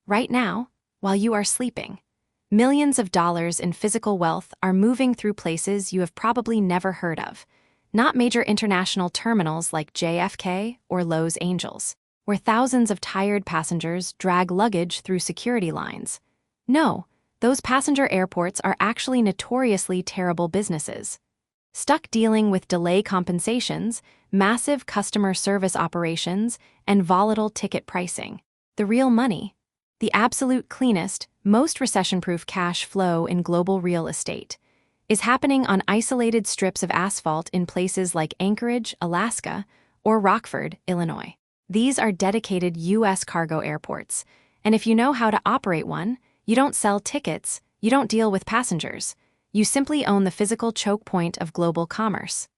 right now, while you are sleeping. Millions of dollars in physical wealth are moving through places you have probably never heard of. Not major international terminals like JFK or Los Angeles, where thousands of tired passengers drag luggage through security lines. No, those passenger airports are actually notoriously terrible businesses. Stuck dealing with delay compensations, massive customer service operations, and volatile ticket pricing. The real money. The absolute cleanest, most recession-proof cash flow in global real estate is happening on isolated strips of asphalt in places like Anchorage, Alaska, or Rockford, Illinois. These are dedicated U.S. cargo airports, and if you know how to operate one, you don't sell tickets, you don't deal with passengers. You simply own the physical choke point of global commerce.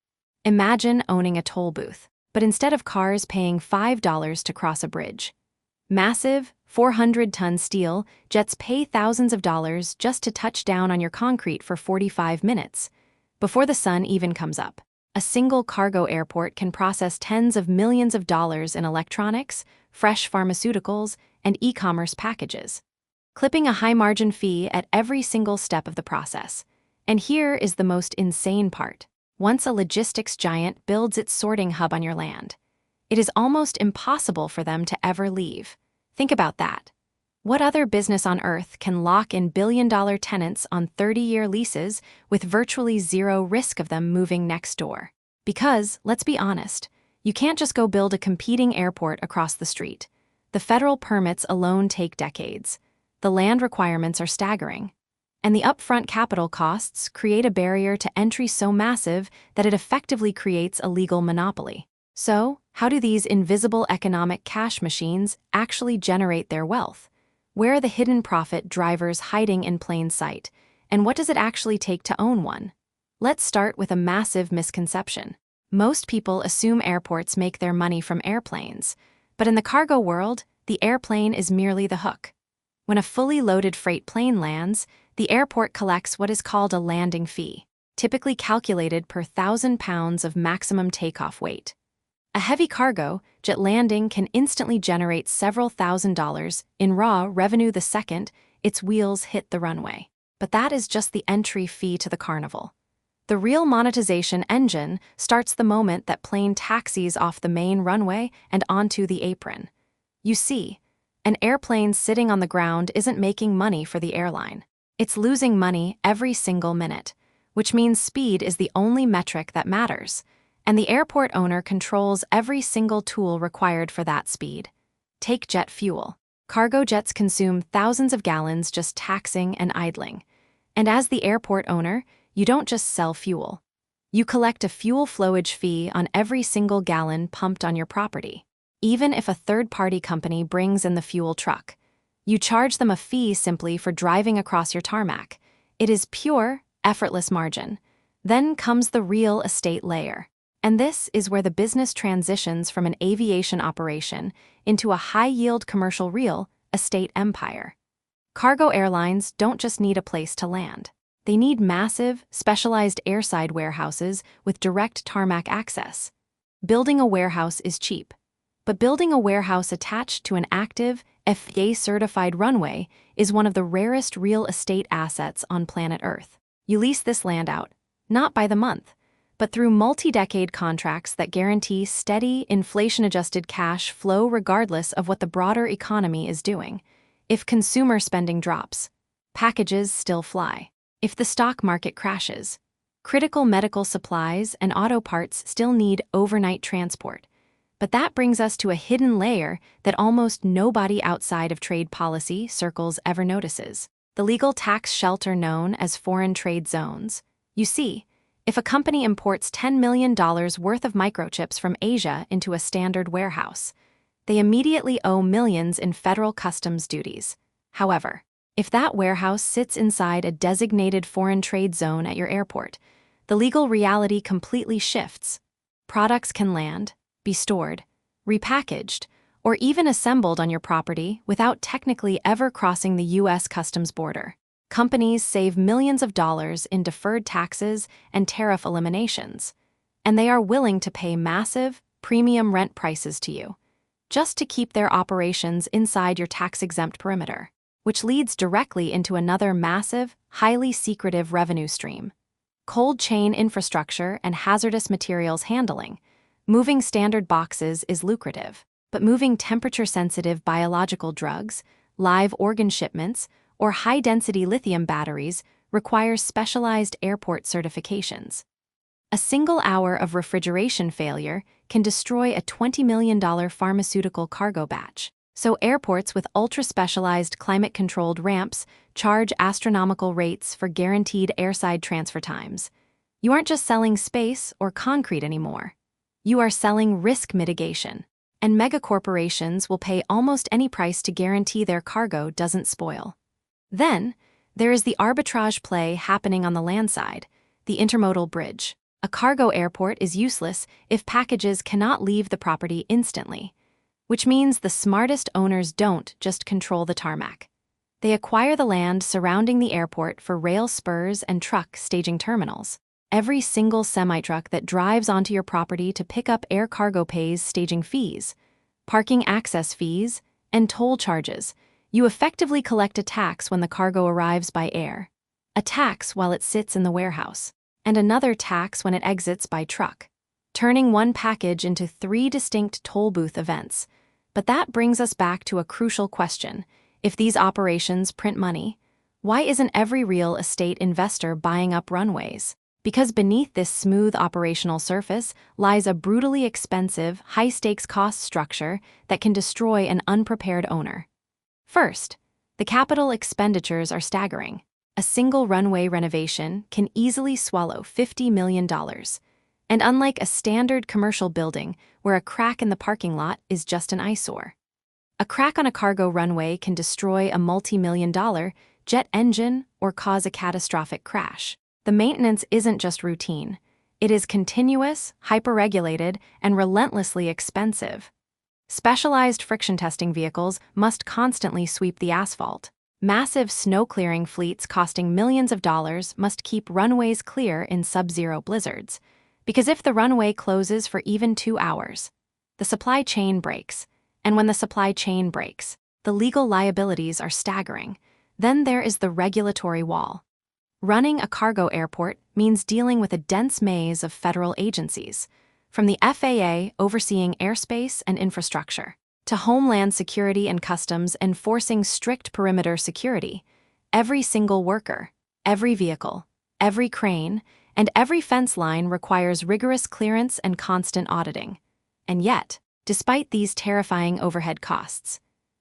Imagine owning a toll booth, but instead of cars paying $5 to cross a bridge, massive, 400-ton steel jets pay thousands of dollars just to touch down on your concrete for 45 minutes, before the sun even comes up. A single cargo airport can process tens of millions of dollars in electronics, fresh pharmaceuticals, and e-commerce packages, clipping a high-margin fee at every single step of the process. And here is the most insane part. Once a logistics giant builds its sorting hub on your land, it is almost impossible for them to ever leave. Think about that. What other business on Earth can lock in billion-dollar tenants on 30-year leases with virtually zero risk of them moving next door? Because, let's be honest, you can't just go build a competing airport across the street. The federal permits alone take decades. The land requirements are staggering. And the upfront capital costs create a barrier to entry so massive that it effectively creates a legal monopoly. So, how do these invisible economic cash machines actually generate their wealth? Where are the hidden profit drivers hiding in plain sight? And what does it actually take to own one? Let's start with a massive misconception. Most people assume airports make their money from airplanes, but in the cargo world, the airplane is merely the hook. When a fully loaded freight plane lands, the airport collects what is called a landing fee, typically calculated per 1,000 pounds of maximum takeoff weight. A heavy cargo jet landing can instantly generate several $1,000s in raw revenue the second its wheels hit the runway. But that is just the entry fee to the carnival. The real monetization engine starts the moment that plane taxis off the main runway and onto the apron. You see, an airplane sitting on the ground isn't making money for the airline. It's losing money every single minute, which means speed is the only metric that matters. And the airport owner controls every single tool required for that speed. Take jet fuel. Cargo jets consume thousands of gallons just taxiing and idling. And as the airport owner, you don't just sell fuel. You collect a fuel flowage fee on every single gallon pumped on your property. Even if a third-party company brings in the fuel truck, you charge them a fee simply for driving across your tarmac. It is pure, effortless margin. Then comes the real estate layer. And this is where the business transitions from an aviation operation into a high-yield commercial real estate empire. Cargo airlines don't just need a place to land. They need massive, specialized airside warehouses with direct tarmac access. Building a warehouse is cheap, but building a warehouse attached to an active, FAA-certified runway is one of the rarest real estate assets on planet Earth. You lease this land out, not by the month, but through multi-decade contracts that guarantee steady, inflation-adjusted cash flow regardless of what the broader economy is doing. If consumer spending drops, packages still fly. If the stock market crashes, critical medical supplies and auto parts still need overnight transport. But that brings us to a hidden layer that almost nobody outside of trade policy circles ever notices: the legal tax shelter known as foreign trade zones. You see, if a company imports $10 million worth of microchips from Asia into a standard warehouse, they immediately owe millions in federal customs duties. However, if that warehouse sits inside a designated foreign trade zone at your airport, the legal reality completely shifts. Products can land, be stored, repackaged, or even assembled on your property without technically ever crossing the U.S. customs border. Companies save millions of dollars in deferred taxes and tariff eliminations, and they are willing to pay massive, premium rent prices to you. just to keep their operations inside your tax-exempt perimeter, which leads directly into another massive, highly secretive revenue stream: cold chain infrastructure and hazardous materials handling. Moving standard boxes is lucrative, but moving temperature-sensitive biological drugs, live organ shipments, or high-density lithium batteries requires specialized airport certifications. A single hour of refrigeration failure can destroy a $20 million pharmaceutical cargo batch. So airports with ultra-specialized climate-controlled ramps charge astronomical rates for guaranteed airside transfer times. You aren't just selling space or concrete anymore. You are selling risk mitigation, and megacorporations will pay almost any price to guarantee their cargo doesn't spoil. Then, there is the arbitrage play happening on the land side, the intermodal bridge. A cargo airport is useless if packages cannot leave the property instantly, which means the smartest owners don't just control the tarmac. They acquire the land surrounding the airport for rail spurs and truck staging terminals. Every single semi-truck that drives onto your property to pick up air cargo pays staging fees, parking access fees, and toll charges. You effectively collect a tax when the cargo arrives by air, a tax while it sits in the warehouse, and another tax when it exits by truck, turning one package into 3 distinct toll booth events. But that brings us back to a crucial question. If these operations print money, why isn't every real estate investor buying up runways? Because beneath this smooth operational surface lies a brutally expensive, high-stakes cost structure that can destroy an unprepared owner. First, the capital expenditures are staggering. A single runway renovation can easily swallow $50 million. And unlike a standard commercial building where a crack in the parking lot is just an eyesore, a crack on a cargo runway can destroy a multi-million-dollar jet engine or cause a catastrophic crash. The maintenance isn't just routine. It is continuous, hyper-regulated, and relentlessly expensive. Specialized friction testing vehicles must constantly sweep the asphalt. Massive snow-clearing fleets costing millions of dollars must keep runways clear in sub-zero blizzards. Because if the runway closes for even 2 hours, the supply chain breaks. And when the supply chain breaks, the legal liabilities are staggering. Then there is the regulatory wall. Running a cargo airport means dealing with a dense maze of federal agencies, from the FAA overseeing airspace and infrastructure, to Homeland Security and Customs enforcing strict perimeter security. Every single worker, every vehicle, every crane, and every fence line requires rigorous clearance and constant auditing. And yet, despite these terrifying overhead costs,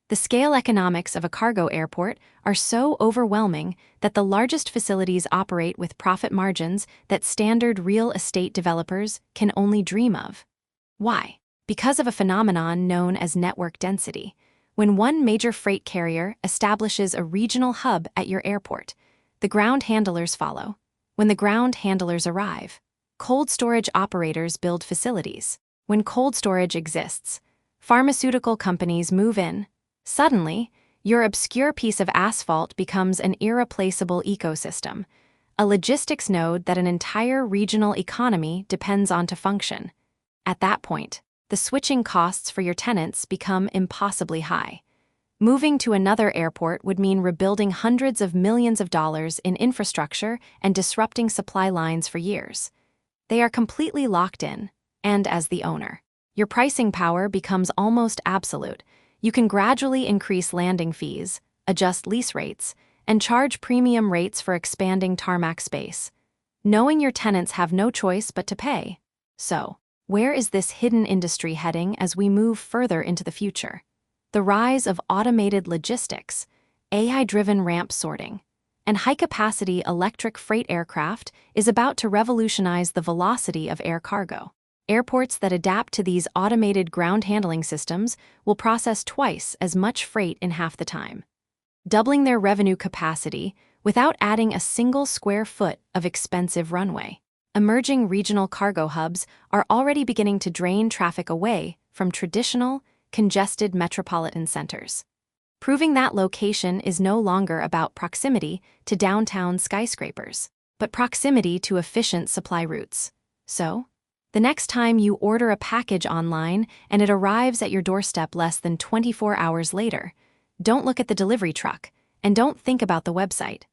the scale economics of a cargo airport are so overwhelming that the largest facilities operate with profit margins that standard real estate developers can only dream of. Why? Because of a phenomenon known as network density. When one major freight carrier establishes a regional hub at your airport, the ground handlers follow. When the ground handlers arrive, cold storage operators build facilities. When cold storage exists, pharmaceutical companies move in. Suddenly, your obscure piece of asphalt becomes an irreplaceable ecosystem, a logistics node that an entire regional economy depends on to function. At that point, the switching costs for your tenants become impossibly high. Moving to another airport would mean rebuilding hundreds of millions of dollars in infrastructure and disrupting supply lines for years. They are completely locked in, and as the owner, your pricing power becomes almost absolute. You can gradually increase landing fees, adjust lease rates, and charge premium rates for expanding tarmac space, knowing your tenants have no choice but to pay. So, where is this hidden industry heading as we move further into the future? The rise of automated logistics, AI-driven ramp sorting, and high-capacity electric freight aircraft is about to revolutionize the velocity of air cargo. Airports that adapt to these automated ground handling systems will process twice as much freight in half the time, doubling their revenue capacity without adding a single square foot of expensive runway. Emerging regional cargo hubs are already beginning to drain traffic away from traditional, congested metropolitan centers, proving that location is no longer about proximity to downtown skyscrapers, but proximity to efficient supply routes. So, The next time you order a package online and it arrives at your doorstep less than 24 hours later, don't look at the delivery truck and don't think about the website.